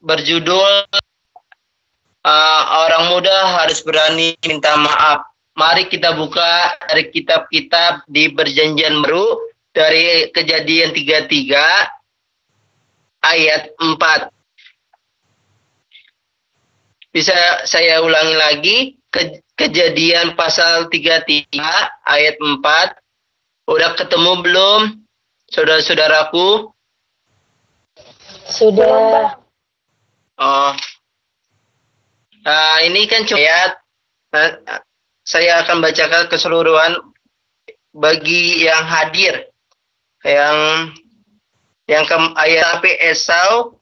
berjudul Orang Muda Harus Berani Minta Maaf. Mari kita buka dari kitab-kitab di Perjanjian Baru dari Kejadian 33 ayat 4. Bisa saya ulangi lagi, Kejadian pasal 33 ayat 4. Udah ketemu belum, saudara-saudaraku? Sudah. Oh. Ini kan cuma ayat. Saya akan bacakan keseluruhan bagi yang hadir. Yang ayat sampai Esau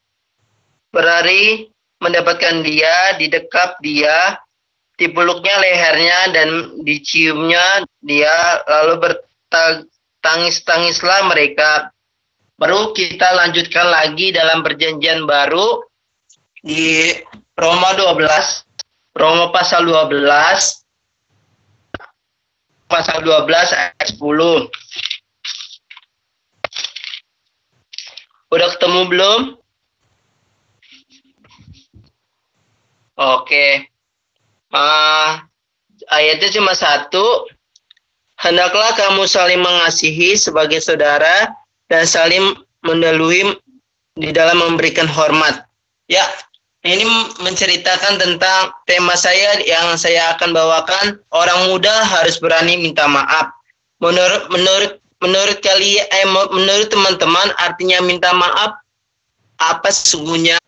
berlari mendapatkan dia, didekap dia, dipeluknya lehernya dan diciumnya dia, lalu bertangis-tangislah mereka. Baru kita lanjutkan lagi dalam Perjanjian Baru di Roma pasal 12 ayat 10. Udah ketemu belum? Oke. Ayatnya cuma satu. Hendaklah kamu saling mengasihi sebagai saudara dan saling mendahului di dalam memberikan hormat. Ya, ini menceritakan tentang tema saya yang saya akan bawakan. Orang muda harus berani minta maaf. Menurut kalian, menurut teman-teman, artinya minta maaf apa sesungguhnya?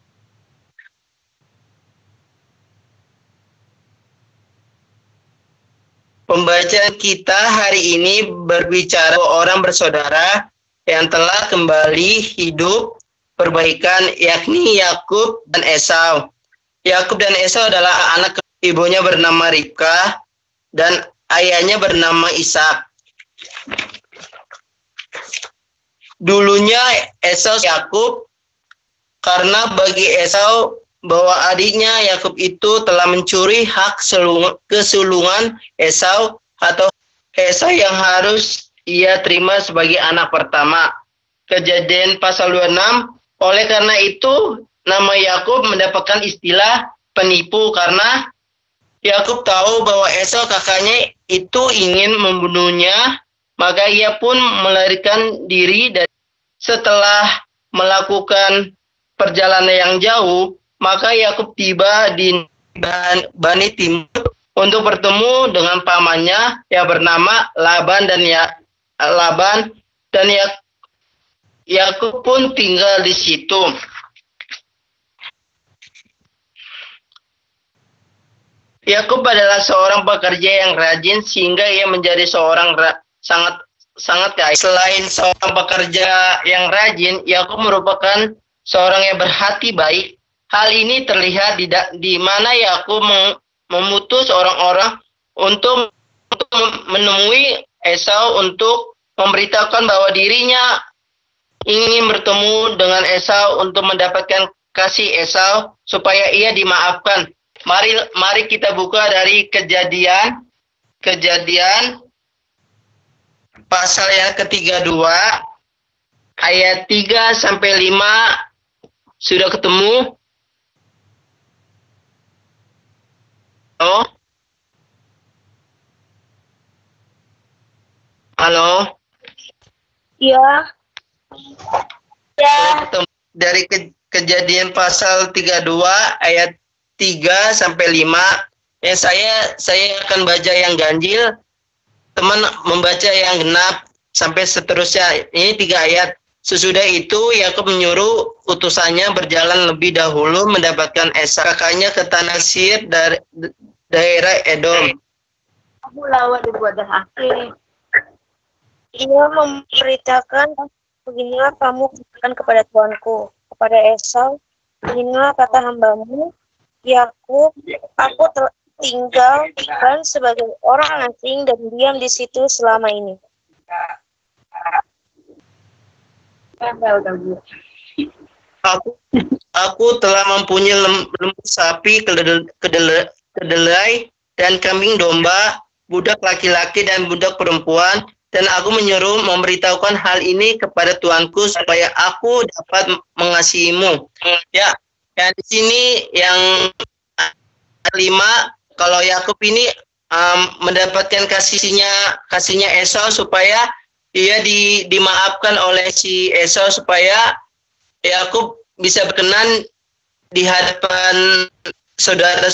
Pembacaan kita hari ini berbicara orang bersaudara yang telah kembali hidup perbaikan, yakni Yakub dan Esau. Yakub dan Esau adalah anak ibunya bernama Ribka dan ayahnya bernama Ishak. Dulunya Esau Yakub, karena bagi Esau bahwa adiknya Yakub itu telah mencuri hak kesulungan Esau atau Esau yang harus ia terima sebagai anak pertama. Kejadian pasal 26. Oleh karena itu, nama Yakub mendapatkan istilah penipu karena Yakub tahu bahwa Esau kakaknya itu ingin membunuhnya, maka ia pun melarikan diri dan setelah melakukan perjalanan yang jauh, maka Yakub tiba di Bani Timur untuk bertemu dengan pamannya yang bernama Laban dan Yakub pun tinggal di situ. Yakub adalah seorang pekerja yang rajin sehingga ia menjadi seorang sangat kaya. Selain seorang pekerja yang rajin, Yakub merupakan seorang yang berhati baik. Hal ini terlihat di mana Yakub memutus orang-orang untuk menemui Esau untuk memberitahukan bahwa dirinya ingin bertemu dengan Esau untuk mendapatkan kasih Esau supaya ia dimaafkan. Mari kita buka dari Kejadian pasal yang ke-32 ayat 3 sampai 5. Sudah ketemu? Halo? Ya. Dari Kejadian pasal 32 ayat 3 sampai 5. Saya akan baca yang ganjil, teman membaca yang genap sampai seterusnya. Ini 3 ayat. Sesudah itu Yakub menyuruh utusannya berjalan lebih dahulu mendapatkan Esau kakaknya ke tanah Sir dari daerah Edom. Ia memberitakan, beginilah kamu katakan kepada tuanku, kepada Esau, beginilah kata hambamu Yakub, aku telah tinggalkan sebagai orang asing dan diam di situ selama ini. Aku telah mempunyai lembu sapi, kedelai, dan kambing domba, budak laki-laki dan budak perempuan, dan aku menyuruh memberitahukan hal ini kepada tuanku supaya aku dapat mengasihimu. Ya, yang di sini yang kelima, kalau Yakub ini mendapatkan kasihnya Esau supaya dia dimaafkan oleh si Esau supaya Yakub bisa berkenan di hadapan saudara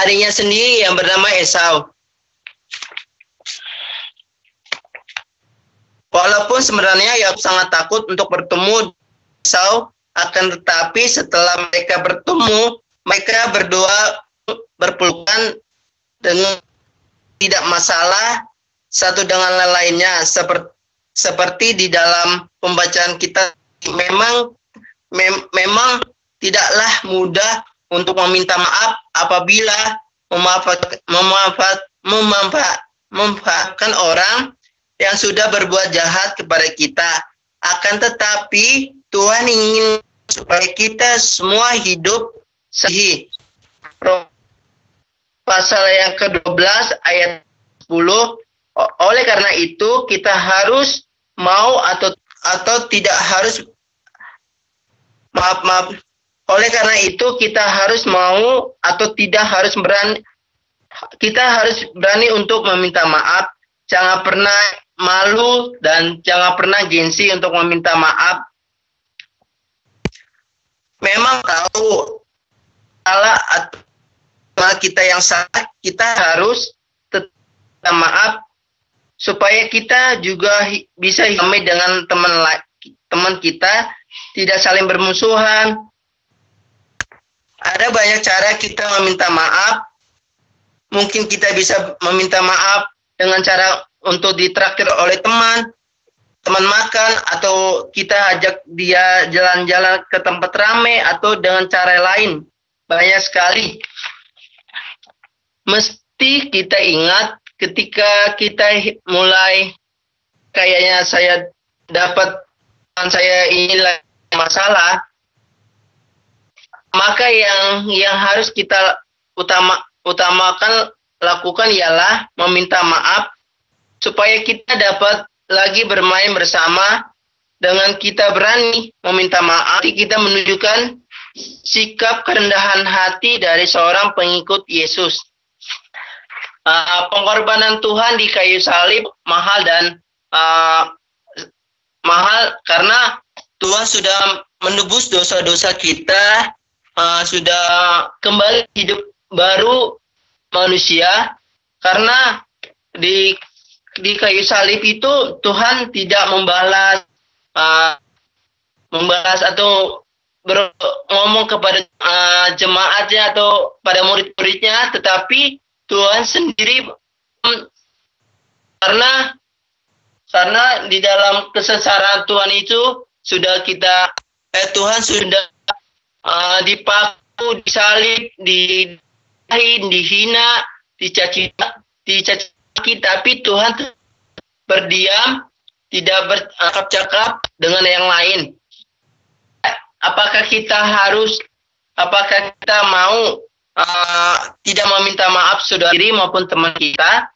adiknya sendiri yang bernama Esau. Walaupun sebenarnya Yakub sangat takut untuk bertemu Esau, akan tetapi setelah mereka bertemu, mereka berdua berpelukan dengan tidak masalah satu dengan lainnya, seperti di dalam pembacaan kita. Memang tidaklah mudah untuk meminta maaf apabila memanfaatkan orang yang sudah berbuat jahat kepada kita. Akan tetapi Tuhan ingin supaya kita semua hidup sahih. Pasal yang ke-12 ayat 10, oleh karena itu kita harus mau atau tidak harus oleh karena itu kita harus mau atau tidak harus berani, kita harus berani untuk meminta maaf. Jangan pernah malu dan jangan pernah gengsi untuk meminta maaf. Memang tahu salah atau kita yang salah, kita harus minta maaf supaya kita juga bisa damai dengan teman kita, tidak saling bermusuhan. Ada banyak cara kita meminta maaf. Mungkin kita bisa meminta maaf dengan cara untuk ditraktir oleh teman makan, atau kita ajak dia jalan-jalan ke tempat ramai, atau dengan cara lain. Banyak sekali. Mesti kita ingat ketika kita mulai kayaknya saya ini masalah, maka yang harus kita utamakan lakukan ialah meminta maaf supaya kita dapat lagi bermain bersama. Dengan kita berani meminta maaf, kita menunjukkan sikap kerendahan hati dari seorang pengikut Yesus. Pengorbanan Tuhan di kayu salib mahal dan mahal karena Tuhan sudah menebus dosa-dosa kita, sudah kembali hidup baru manusia. Karena di kayu salib itu Tuhan tidak membalas atau ngomong kepada jemaatnya atau pada murid-muridnya, tetapi Tuhan sendiri, karena di dalam kesengsaraan Tuhan itu sudah Tuhan sudah dipaku, disalib, dihina, dicaci, tapi Tuhan berdiam, tidak bercakap-cakap dengan yang lain. Apakah kita mau tidak meminta maaf saudara diri maupun teman kita?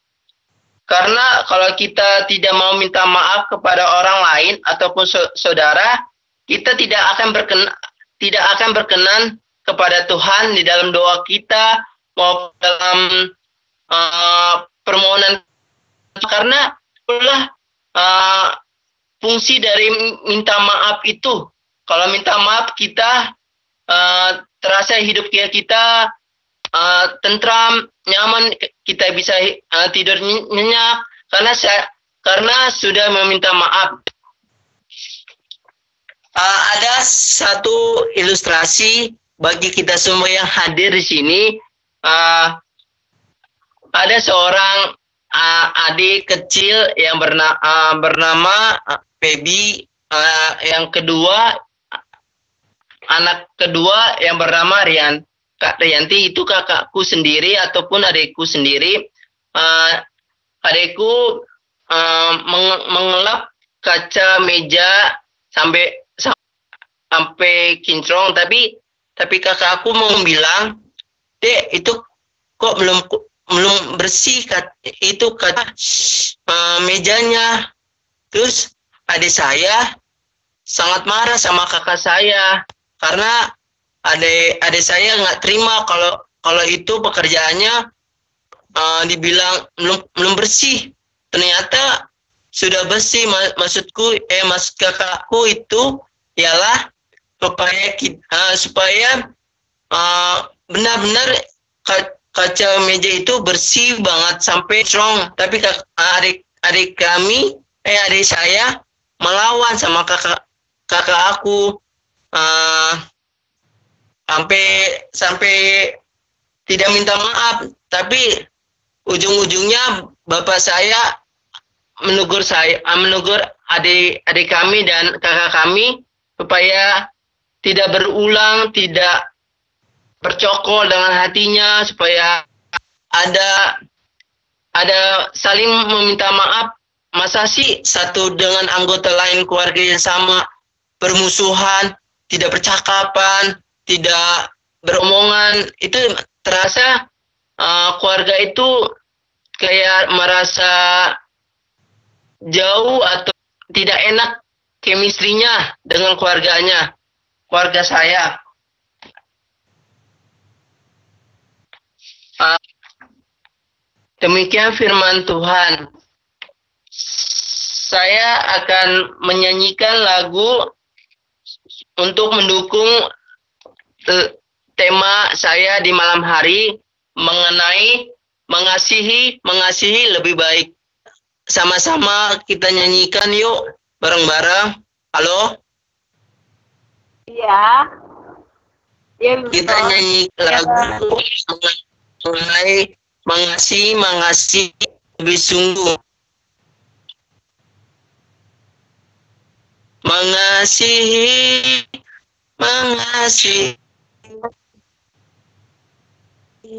Karena kalau kita tidak mau minta maaf kepada orang lain ataupun saudara, kita tidak akan berkenan kepada Tuhan di dalam doa kita maupun dalam permohonan, karena itulah fungsi dari minta maaf itu. Kalau minta maaf kita terasa hidup kita tentram, nyaman, kita bisa tidur nyenyak karena sudah meminta maaf. Ada satu ilustrasi bagi kita semua yang hadir di sini. Ada seorang adik kecil yang bernama Feby, yang kedua, anak kedua yang bernama Rian. Kak Rianti itu kakakku sendiri ataupun adikku sendiri. Adikku mengelap kaca meja sampai kinclong, tapi kakakku mau bilang, "Dek, itu kok belum bersih itu mejanya." Terus adik saya sangat marah sama kakak saya karena adik saya nggak terima kalau itu pekerjaannya dibilang belum bersih. Ternyata sudah bersih. Maksudku kakakku itu ialah supaya benar-benar kaca meja itu bersih banget sampai strong. Tapi adik saya melawan sama kakak aku, sampai tidak minta maaf. Tapi ujung-ujungnya bapak saya menegur adik kami dan kakak kami supaya tidak berulang, tidak bercokol dengan hatinya, supaya ada saling meminta maaf. Masa sih satu dengan anggota lain keluarga yang sama bermusuhan, tidak percakapan, tidak beromongan. Itu terasa keluarga itu kayak merasa jauh atau tidak enak chemistry-nya dengan keluarga saya. Demikian firman Tuhan. Saya akan menyanyikan lagu untuk mendukung tema saya di malam hari mengenai mengasihi lebih baik. Sama-sama kita nyanyikan yuk bareng-bareng. Halo? Iya. Kita nyanyi lagu mengenai mengasihi lebih sungguh. Mengasihi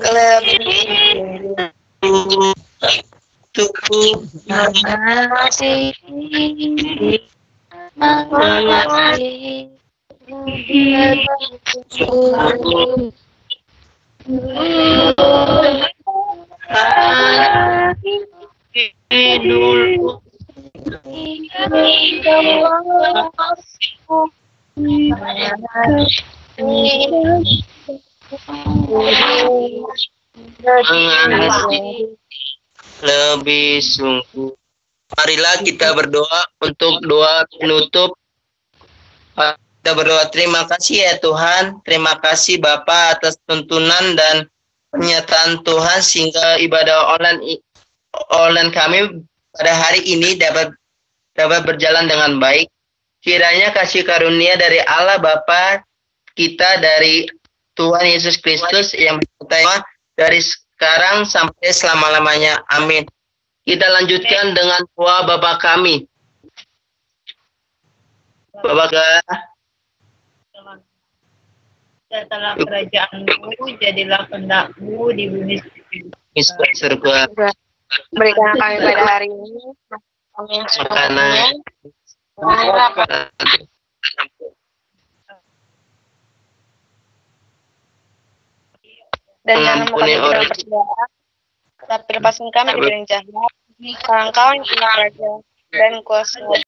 lebih tubuh mengasihi dulu mengasihi lebih sungguh. Marilah kita berdoa untuk doa penutup. Kita berdoa, terima kasih ya Tuhan, terima kasih Bapa atas tuntunan dan pernyataan Tuhan sehingga ibadah online kami pada hari ini dapat berjalan dengan baik. Kiranya kasih karunia dari Allah Bapa kita, dari Tuhan Yesus Kristus yang pertama dari sekarang sampai selama-lamanya. Amin. Kita lanjutkan dengan doa Bapa kami. Bapa Datanglah kerajaan-Mu, jadilah kehendak-Mu di bumi di surga. Berikan kami pada hari ini kami yang secukupnya, dan jangan kami dalam percobaan, tapi lepaskan kami dari yang jahat. Karena Engkau yang punya kerajaan dan kuasa